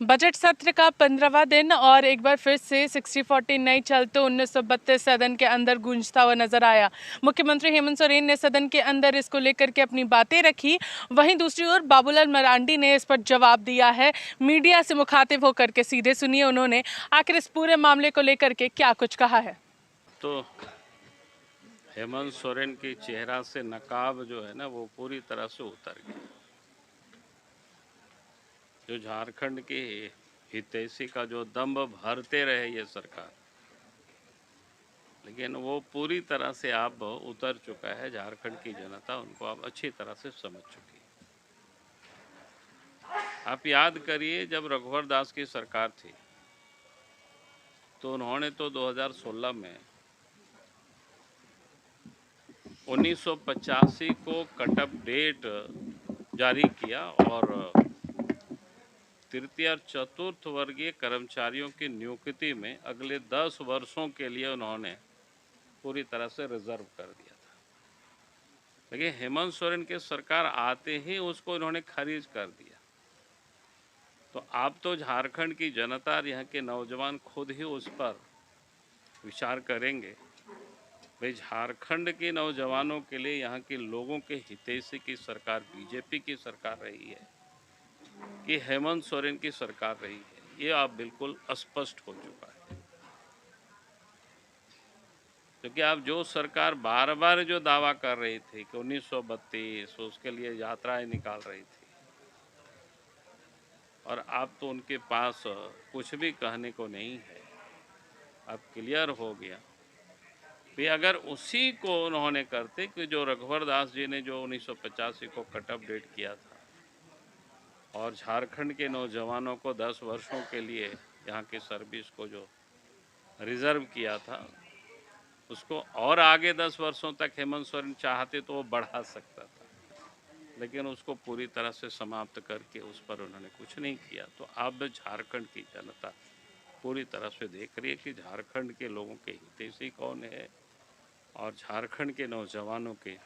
Budget सत्र का 15वां दिन और एक बार फिर से 60-40 नई चलते 1932 सदन के अंदर गूंजता हुआ नजर आया। मुख्यमंत्री हेमंत सोरेन ने सदन के अंदर इसको लेकर के अपनी बातें रखी। वहीं दूसरी ओर बाबूलाल मरांडी ने इस पर जवाब दिया है। मीडिया से मुखातिब होकर के सीधे सुनिए उन्होंने आखिर इस पूरे मामले को लेकर के क्या कुछ कहा है। तो हेमंत सोरेन के चेहरा से नकाब जो है ना वो पूरी तरह से उतर गया। जो झारखंड के हितैषी का जो दम्भ भरते रहे ये सरकार, लेकिन वो पूरी तरह से अब उतर चुका है। झारखंड की जनता उनको अब अच्छी तरह से समझ चुकी है। आप याद करिए, जब रघुवर दास की सरकार थी तो उन्होंने तो 2016 में 1985 को कटअप डेट जारी किया और तृतीय और चतुर्थ वर्गीय कर्मचारियों की नियुक्ति में अगले 10 वर्षों के लिए उन्होंने पूरी तरह से रिजर्व कर दिया था। लेकिन हेमंत सोरेन की सरकार आते ही उसको इन्होंने खारिज कर दिया। तो अब तो झारखंड की जनता और यहाँ के नौजवान खुद ही उस पर विचार करेंगे। भाई, झारखंड के नौजवानों के लिए, यहाँ के लोगों के हितैषी की सरकार बीजेपी की सरकार रही है कि हेमंत सोरेन की सरकार रही है, ये अब बिल्कुल स्पष्ट हो चुका है। क्योंकि अब जो सरकार बार बार जो दावा कर रही थी कि 1932 उसके लिए यात्राएं निकाल रही थी, और अब तो उनके पास कुछ भी कहने को नहीं है। अब क्लियर हो गया भी अगर उसी को उन्होंने करते कि जो रघुवर दास जी ने जो 1985 को कटअप डेट किया था और झारखंड के नौजवानों को 10 वर्षों के लिए यहाँ की सर्विस को जो रिजर्व किया था, उसको और आगे 10 वर्षों तक हेमंत सोरेन चाहते तो वो बढ़ा सकता था, लेकिन उसको पूरी तरह से समाप्त करके उस पर उन्होंने कुछ नहीं किया। तो अब झारखंड की जनता पूरी तरह से देख रही है कि झारखंड के लोगों के हितैषी कौन है और झारखंड के नौजवानों के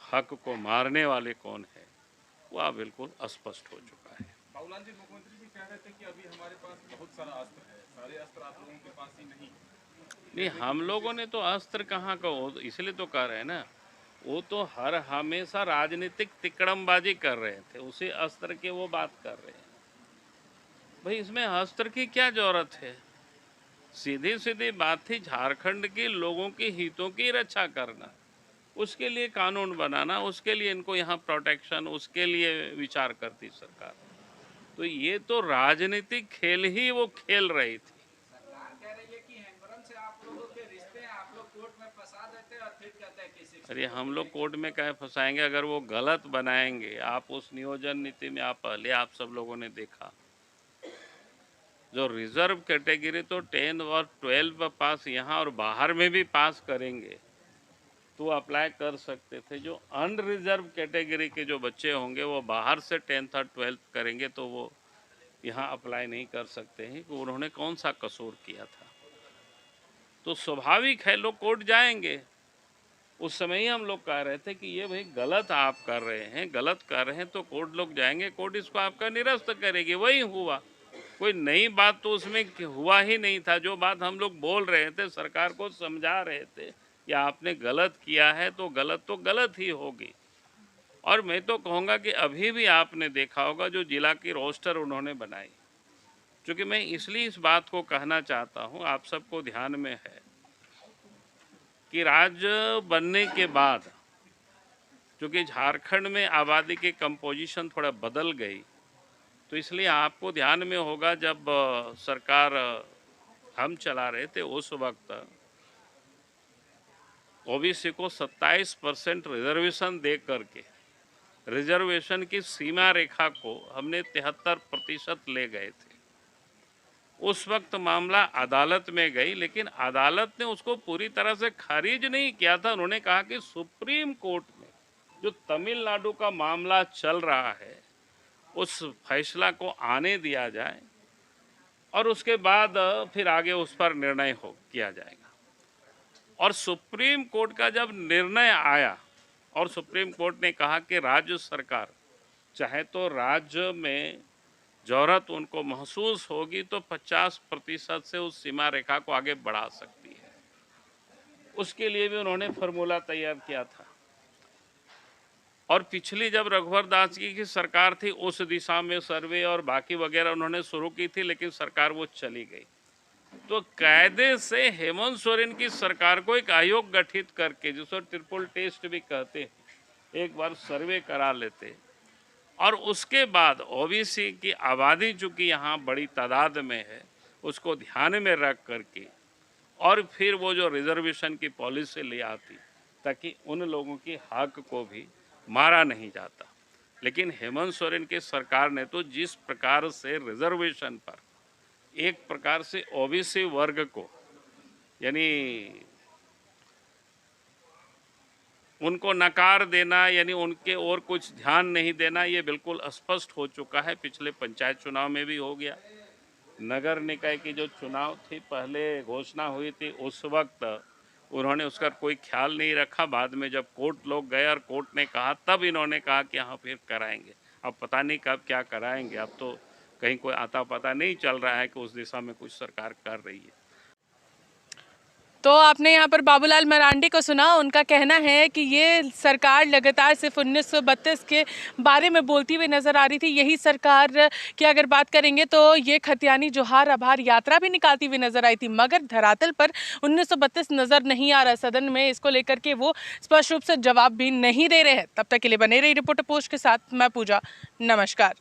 हक को मारने वाले कौन है, वह बिल्कुल स्पष्ट हो चुका है। बाबूलाल जी, मुख्यमंत्री जी कह रहे थे कि अभी हमारे पास बहुत सारा अस्त्र है, सारे अस्त्र आप लोगों के पास ही नहीं। नहीं, हम लोगों ने तो अस्त्र कहाँ का, इसलिए तो कह रहे हैं ना, वो तो हर हमेशा राजनीतिक तिकड़मबाजी कर रहे थे, उसी अस्त्र की वो बात कर रहे हैं। भाई, इसमें अस्त्र की क्या जरूरत है? सीधी सीधी बात थी, झारखंड के लोगों के हितों की रक्षा करना, उसके लिए कानून बनाना, उसके लिए इनको यहाँ प्रोटेक्शन, उसके लिए विचार करती सरकार। तो ये तो राजनीतिक खेल ही वो खेल रही थी। सरकार कह रही है कि हेम्ब्रम से आप लोगों के रिश्ते हैं, आप लोग कोर्ट में फंसा देते हैं और फिर कहते हैं कि अरे, हम लोग कोर्ट में क्या फंसाएंगे? अगर वो गलत बनाएंगे, आप उस नियोजन नीति में आप पहले आप सब लोगों ने देखा, जो रिजर्व कैटेगरी तो 10 और 12 पास यहाँ और बाहर में भी पास करेंगे तो अप्लाई कर सकते थे। जो अनरिजर्व कैटेगरी के जो बच्चे होंगे वो बाहर से 10th और 12th करेंगे तो वो यहाँ अप्लाई नहीं कर सकते हैं कि उन्होंने कौन सा कसूर किया था। तो स्वाभाविक है लोग कोर्ट जाएंगे। उस समय ही हम लोग कह रहे थे कि ये भाई गलत आप कर रहे हैं, गलत कर रहे हैं, तो कोर्ट लोग जाएंगे, कोर्ट इसको आपका निरस्त करेगी। वही हुआ, कोई नई बात तो उसमें हुआ ही नहीं था। जो बात हम लोग बोल रहे थे, सरकार को समझा रहे थे कि आपने गलत किया है तो गलत ही होगी। और मैं तो कहूँगा कि अभी भी आपने देखा होगा जो जिला की रोस्टर उन्होंने बनाई, क्योंकि मैं इसलिए इस बात को कहना चाहता हूँ, आप सबको ध्यान में है कि राज्य बनने के बाद चूँकि झारखंड में आबादी की कंपोजिशन थोड़ा बदल गई, तो इसलिए आपको ध्यान में होगा जब सरकार हम चला रहे थे उस वक्त ओबीसी को 27% रिजर्वेशन दे करके रिजर्वेशन की सीमा रेखा को हमने 73% ले गए थे। उस वक्त मामला अदालत में गई, लेकिन अदालत ने उसको पूरी तरह से खारिज नहीं किया था। उन्होंने कहा कि सुप्रीम कोर्ट में जो तमिलनाडु का मामला चल रहा है उस फैसला को आने दिया जाए और उसके बाद फिर आगे उस पर निर्णय किया जाएगा। और सुप्रीम कोर्ट का जब निर्णय आया और सुप्रीम कोर्ट ने कहा कि राज्य सरकार चाहे तो राज्य में ज़रूरत उनको महसूस होगी तो 50% से उस सीमा रेखा को आगे बढ़ा सकती है। उसके लिए भी उन्होंने फार्मूला तैयार किया था। और पिछली जब रघुवर दास जी की सरकार थी उस दिशा में सर्वे और बाकी वगैरह उन्होंने शुरू की थी, लेकिन सरकार वो चली गई। तो कायदे से हेमंत सोरेन की सरकार को एक आयोग गठित करके, जिसको ट्रिपल टेस्ट भी कहते हैं, एक बार सर्वे करा लेते और उसके बाद ओबीसी की आबादी चूंकि यहाँ बड़ी तादाद में है उसको ध्यान में रख करके और फिर वो जो रिजर्वेशन की पॉलिसी ले आती ताकि उन लोगों की हक को भी मारा नहीं जाता। लेकिन हेमंत सोरेन की सरकार ने तो जिस प्रकार से रिजर्वेशन पर एक प्रकार से ओबीसी वर्ग को यानी उनको नकार देना, यानी उनके और कुछ ध्यान नहीं देना, ये बिल्कुल स्पष्ट हो चुका है। पिछले पंचायत चुनाव में भी हो गया। नगर निकाय की जो चुनाव थी पहले घोषणा हुई थी उस वक्त उन्होंने उसका कोई ख्याल नहीं रखा। बाद में जब कोर्ट लोग गए और कोर्ट ने कहा तब इन्होंने कहा कि हाँ फिर कराएंगे। अब पता नहीं कब क्या कराएंगे, अब तो कहीं कोई आता पता नहीं चल रहा है कि उस दिशा में कुछ सरकार कर रही है। तो आपने यहाँ पर बाबूलाल मरांडी को सुना। उनका कहना है कि ये सरकार लगातार सिर्फ 1932 के बारे में बोलती हुई नजर आ रही थी। यही सरकार की अगर बात करेंगे तो ये खतियानी जोहार आभार यात्रा भी निकालती हुई नजर आई थी, मगर धरातल पर 1932 नजर नहीं आ रहा। सदन में इसको लेकर के वो स्पष्ट रूप से जवाब भी नहीं दे रहे हैं। तब तक के लिए बने रही रिपोर्टर पोस्ट के साथ मैं पूजा। नमस्कार।